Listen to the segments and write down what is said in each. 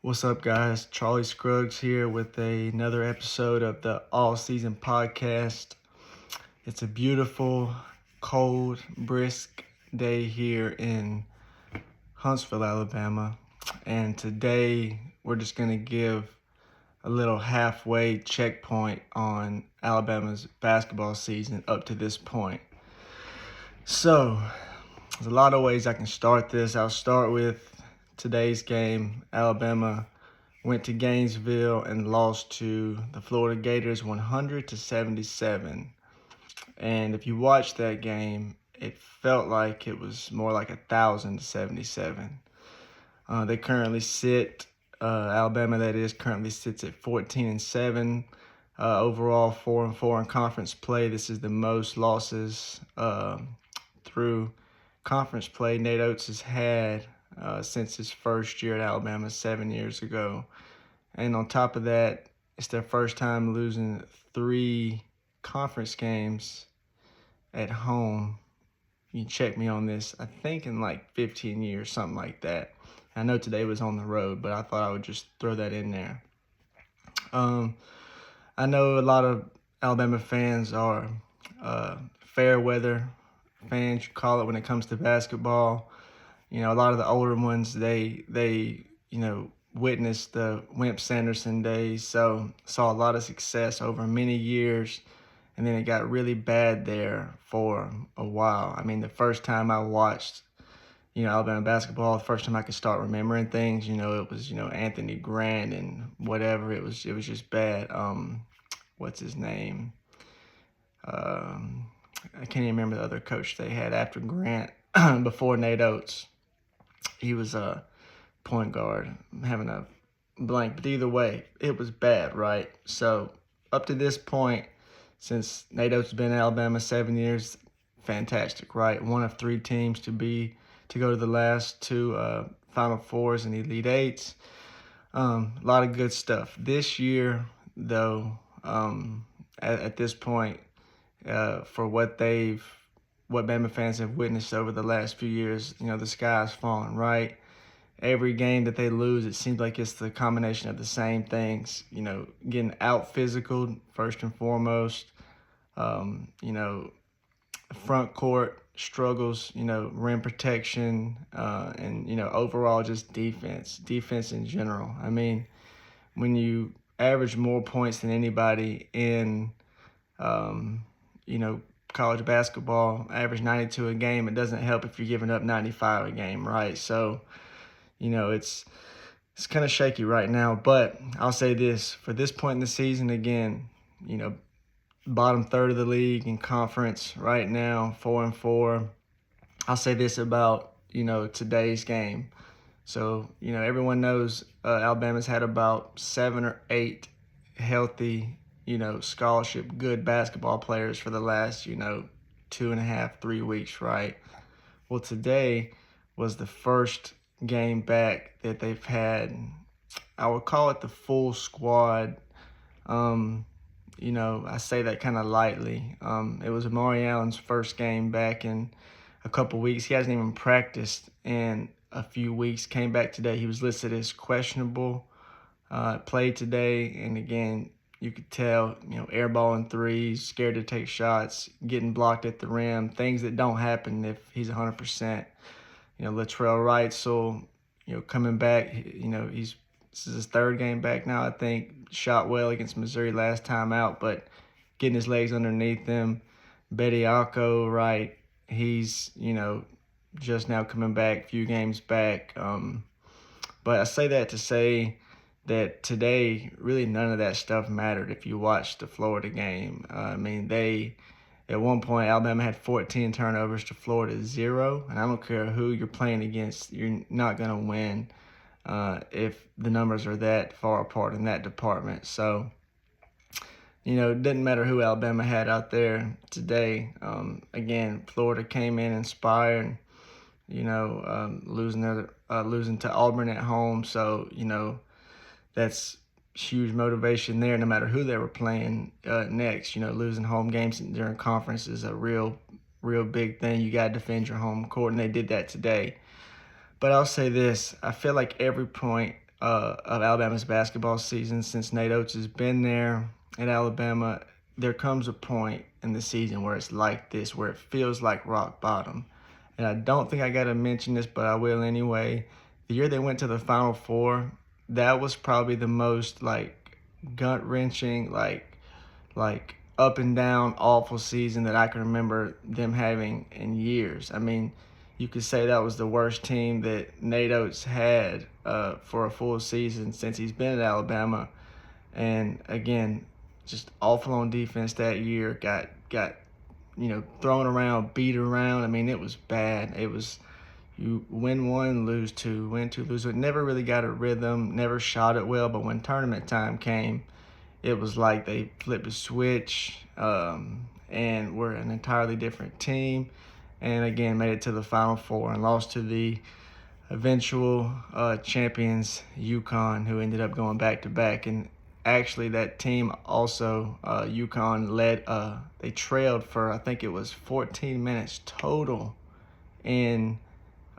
What's up, guys? Charlie Scruggs here with another episode of the All Season Podcast. It's a beautiful, cold, brisk day here in Huntsville, Alabama. And today we're just going to give a little halfway checkpoint on Alabama's basketball season up to this point. So, there's a lot of ways I can start this. I'll start with today's game. Alabama went to Gainesville and lost to the Florida Gators 100-77. And if you watch that game, it felt like it was more like 1,000-77. They currently sit, Alabama that is, currently sits at 14-7. Overall 4-4 in conference play. This is the most losses through conference play Nate Oates has had since his first year at Alabama 7 years ago. And on top of that, it's their first time losing 3 conference games at home. You can check me on this. I think in like 15 years, something like that. I know today was on the road, but I thought I would just throw that in there. I know a lot of Alabama fans are fair weather fans, you call it, when it comes to basketball. You know, a lot of the older ones, they witnessed the Wimp Sanderson days, so saw a lot of success over many years, and then it got really bad there for a while. I mean, the first time I watched, Alabama basketball, the first time I could start remembering things, it was, Anthony Grant and whatever. It was just bad. What's his name? I can't even remember the other coach they had after Grant before Nate Oates. He was a point guard. I'm having a blank, but either way, it was bad, right? So up to this point, since Nate Oates has been in Alabama 7 years, fantastic, right? One of 3 teams to go to the last 2 Final Fours and Elite Eights. A lot of good stuff. This year, though, at this point, for what Bama fans have witnessed over the last few years, the sky's falling, right? Every game that they lose, it seems like it's the combination of the same things, getting out physical first and foremost, front court struggles, rim protection, and, overall just defense in general. I mean, when you average more points than anybody in, college basketball, average 92 a game, it doesn't help if you're giving up 95 a game, right? So, it's kind of shaky right now, but I'll say this, for this point in the season, again, bottom third of the league in conference right now, 4-4. I'll say this about, today's game. So, everyone knows Alabama's had about 7 or 8 healthy, scholarship, good basketball players for the last, 2.5, 3 weeks, right? Well, today was the first game back that they've had. I would call it the full squad. I say that kind of lightly. It was Amari Allen's first game back in a couple weeks. He hasn't even practiced in a few weeks. Came back today. He was listed as questionable. Played today, and again, you could tell, airballing threes, scared to take shots, getting blocked at the rim, things that don't happen if he's 100%. Latrell Wrightsell, coming back, this is his 3rd game back now, I think. Shot well against Missouri last time out, but getting his legs underneath him. Bediako, right, he's, just now coming back, few games back. But I say that to say that today, really none of that stuff mattered if you watched the Florida game. I mean, at one point, Alabama had 14 turnovers to Florida 0, and I don't care who you're playing against, you're not going to win if the numbers are that far apart in that department. So, it didn't matter who Alabama had out there today. Again, Florida came in inspired, losing to Auburn at home. So, that's huge motivation there no matter who they were playing next. Losing home games during conference is a real big thing. You got to defend your home court, and they did that today. But I'll say this, I feel like every point of Alabama's basketball season since Nate Oates has been there at Alabama. There comes a point in the season where it's like this, where it feels like rock bottom. And I don't think I got to mention this, but I will anyway. The year they went to the Final Four, that was probably the most like gut wrenching, like up and down awful season that I can remember them having in years. I mean, you could say that was the worst team that Nate Oates had for a full season since he's been at Alabama. And again, just awful on defense that year. Got thrown around, beat around. I mean, it was bad. It was you win one, lose two, win two, lose one. Never really got a rhythm. Never shot it well. But when tournament time came, it was like they flipped a switch and were an entirely different team. And again, made it to the Final Four and lost to the eventual champions, UConn, who ended up going back-to-back. And actually, that team also, UConn led, they trailed for, I think it was 14 minutes total in,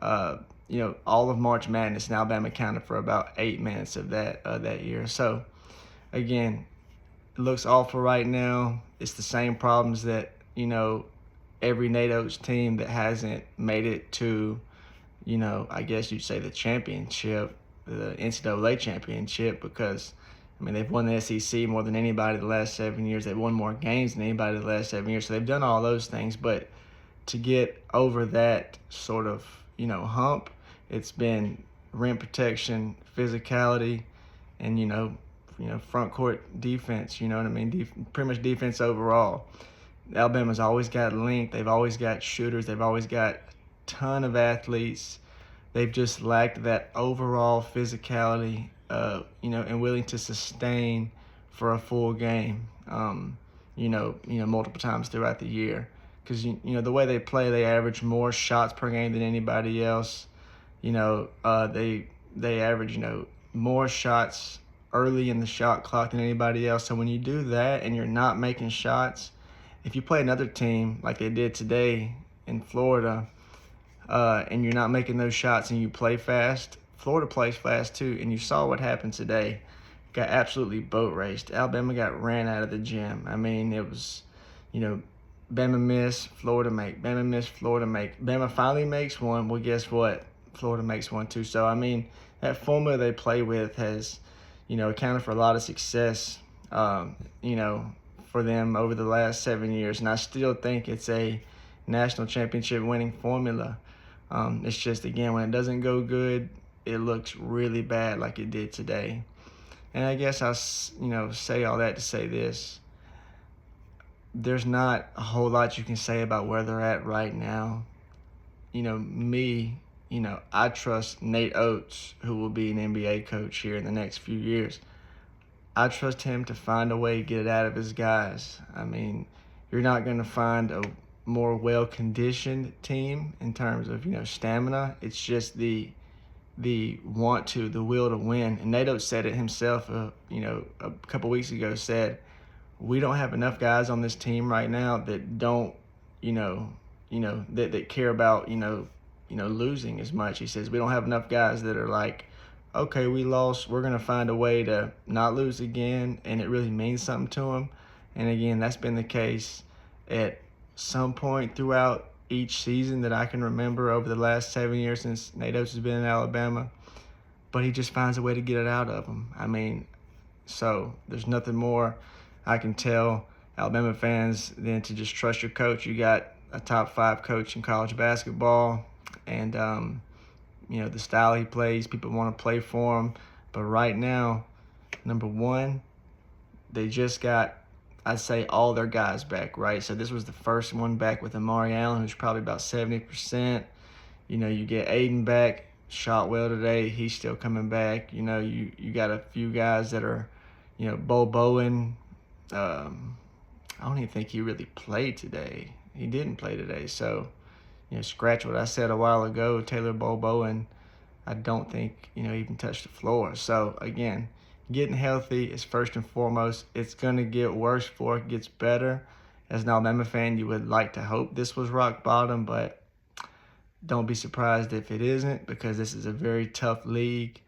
all of March Madness. And Alabama accounted for about 8 minutes of that year. So, again, it looks awful right now. It's the same problems that, every Nate Oates team that hasn't made it to, I guess you'd say the championship, the NCAA championship, because, they've won the SEC more than anybody the last 7 years. They've won more games than anybody the last 7 years. So they've done all those things. But to get over that sort of, hump, it's been rim protection, physicality, and, front court defense, you know what I mean? Pretty much defense overall. Alabama's always got length. They've always got shooters. They've always got a ton of athletes. They've just lacked that overall physicality, and willing to sustain for a full game, multiple times throughout the year. Because, the way they play, they average more shots per game than anybody else. They average, more shots early in the shot clock than anybody else. So when you do that and you're not making shots, if you play another team like they did today in Florida, and you're not making those shots and you play fast, Florida plays fast too. And you saw what happened today. Got absolutely boat raced. Alabama got ran out of the gym. It was, Bama miss, Florida make. Bama miss, Florida make. Bama finally makes one. Well, guess what? Florida makes one too. So, that formula they play with has, accounted for a lot of success, for them over the last 7 years. And I still think it's a national championship winning formula. It's just, again, when it doesn't go good, it looks really bad like it did today. And I guess I say all that to say this. There's not a whole lot you can say about where they're at right now. I trust Nate Oates, who will be an NBA coach here in the next few years. I trust him to find a way to get it out of his guys. You're not going to find a more well-conditioned team in terms of, stamina. It's just the will to win. And Nate Oates said it himself, a couple weeks ago, said, we don't have enough guys on this team right now that don't, that care about, losing as much. He says, we don't have enough guys that are like, okay, we lost, we're going to find a way to not lose again, and it really means something to them. And again, that's been the case at some point throughout each season that I can remember over the last 7 years since Nate Oates has been in Alabama. But he just finds a way to get it out of them. So there's nothing more I can tell Alabama fans than to just trust your coach. You got a top 5 coach in college basketball, and the style he plays, people want to play for him. But right now, number one, they just got, I'd say, all their guys back, right? So this was the first one back with Amari Allen, who's probably about 70%. You get Aiden back, shot well today. He's still coming back. You got a few guys that are, Bo Bowen. I don't even think he really played today. He didn't play today. So, scratch what I said a while ago. Taylor Bobo, and I don't think, even touched the floor. So, again, getting healthy is first and foremost. It's going to get worse before it gets better. As an Alabama fan, you would like to hope this was rock bottom, but don't be surprised if it isn't, because this is a very tough league.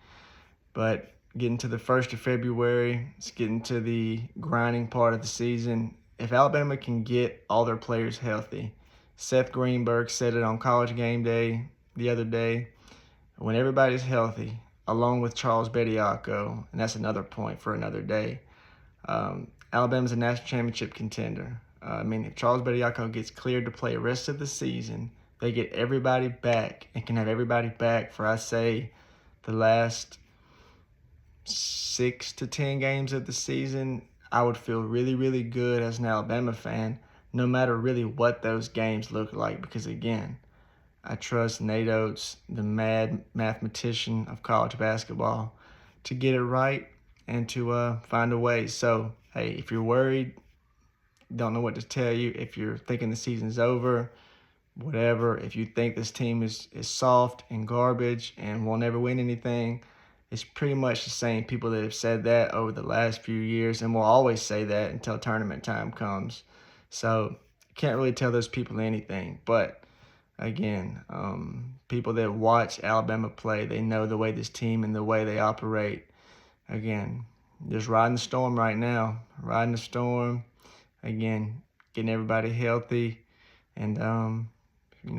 But getting to the 1st of February, it's getting to the grinding part of the season. If Alabama can get all their players healthy, Seth Greenberg said it on College Game Day the other day, when everybody's healthy, along with Charles Bediako, and that's another point for another day, Alabama's a national championship contender. If Charles Bediako gets cleared to play the rest of the season, they get everybody back and can have everybody back for, I say, the last 6 to 10 games of the season. I would feel really, really good as an Alabama fan, no matter really what those games look like, because again, I trust Nate Oates, the mad mathematician of college basketball, to get it right and to find a way. So, hey, if you're worried, don't know what to tell you, if you're thinking the season's over, whatever, if you think this team is soft and garbage and will never win anything, it's pretty much the same people that have said that over the last few years and will always say that until tournament time comes. So, can't really tell those people anything, but again, people that watch Alabama play, they know the way this team and the way they operate. Again, just riding the storm right now. Riding the storm. Again, getting everybody healthy and,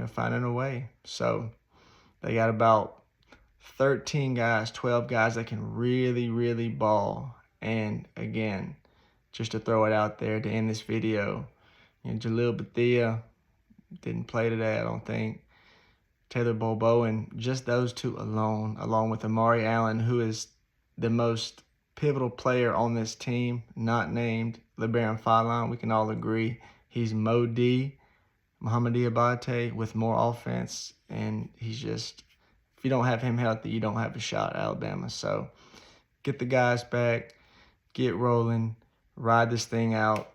finding a way. So they got about 13 guys, 12 guys that can really, really ball. And again, just to throw it out there to end this video, Jalil Bethea didn't play today, I don't think. Taylor Boboin, just those two alone, along with Amari Allen, who is the most pivotal player on this team, not named LeBaron Fallon. We can all agree he's Mo D, Muhammad Diabate with more offense, and he's just, if you don't have him healthy, you don't have a shot at Alabama. So get the guys back, get rolling, ride this thing out.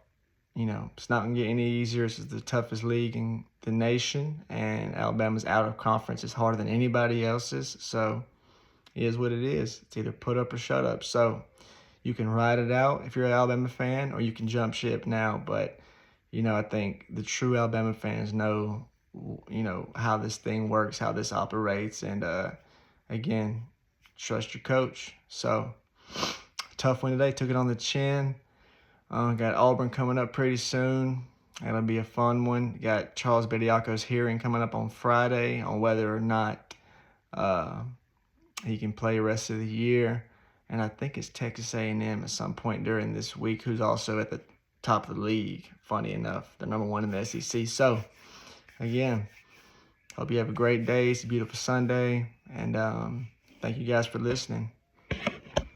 It's not going to get any easier. This is the toughest league in the nation, and Alabama's out of conference is harder than anybody else's. So it is what it is. It's either put up or shut up. So you can ride it out if you're an Alabama fan, or you can jump ship now. But, I think the true Alabama fans know, how this thing works, how this operates. And, again, trust your coach. So tough win today. Took it on the chin. Got Auburn coming up pretty soon. That'll be a fun one. Got Charles Bediako's hearing coming up on Friday on whether or not he can play the rest of the year. And I think it's Texas A&M at some point during this week, who's also at the top of the league, funny enough. They're number 1 in the SEC. So, again, hope you have a great day. It's a beautiful Sunday. And thank you guys for listening.